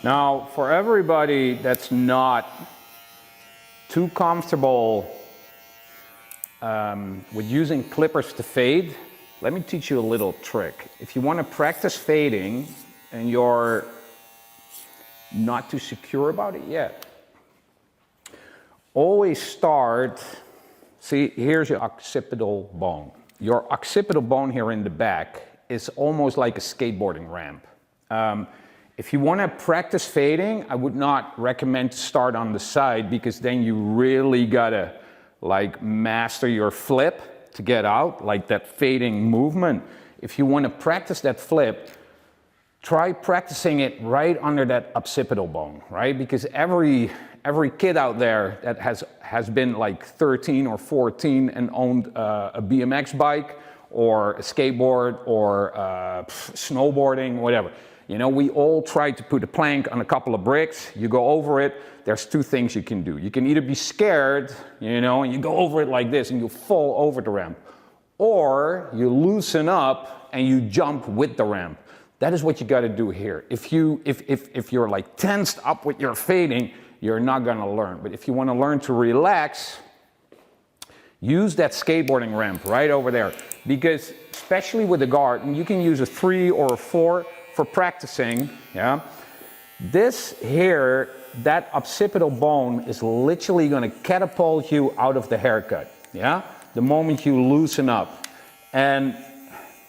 Now, for everybody that's not too comfortable with using clippers to fade, let me teach you a little trick. If you want to practice fading and you're not too secure about it yet, always start, see, here's your occipital bone. Your occipital bone here in the back is almost like a skateboarding ramp. If you want to practice fading, I would not recommend to start on the side, because then you really gotta like master your flip to get out, like that fading movement. If you want to practice that flip, try practicing it right under that occipital bone, right? Because every kid out there that has been like 13 or 14 and owned a BMX bike or a skateboard or snowboarding, whatever. You know, we all try to put a plank on a couple of bricks, you go over it, there's two things you can do. You can either be scared, you know, and you go over it like this and you fall over the ramp, or you loosen up and you jump with the ramp. That is what you got to do here. If you're like tensed up with your fading, you're not going to learn. But if you want to learn to relax, use that skateboarding ramp right over there. Because especially with the guard, and you can use a 3 or a 4 for practicing, yeah? This here, that occipital bone is literally going to catapult you out of the haircut, yeah? The moment you loosen up. And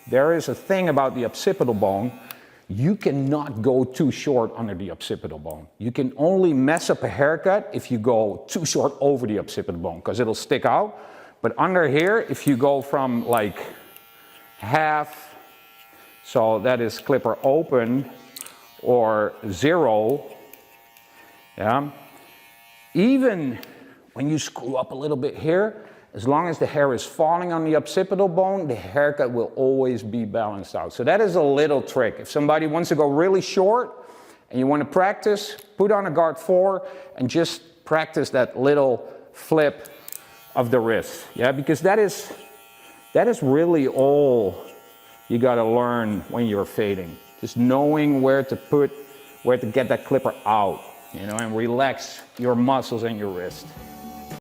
there is a thing about the occipital bone, you cannot go too short under the occipital bone. You can only mess up a haircut if you go too short over the occipital bone, because it'll stick out. But under here, if you go from like half, so that is clipper open, or 0, yeah, even when you screw up a little bit here, as long as the hair is falling on the occipital bone, the haircut will always be balanced out. So that is a little trick. If somebody wants to go really short and you want to practice, put on a guard 4 and just practice that little flip of the wrist. Yeah, because that is really all you got to learn when you're fading. Just knowing where to get that clipper out, you know, and relax your muscles and your wrist.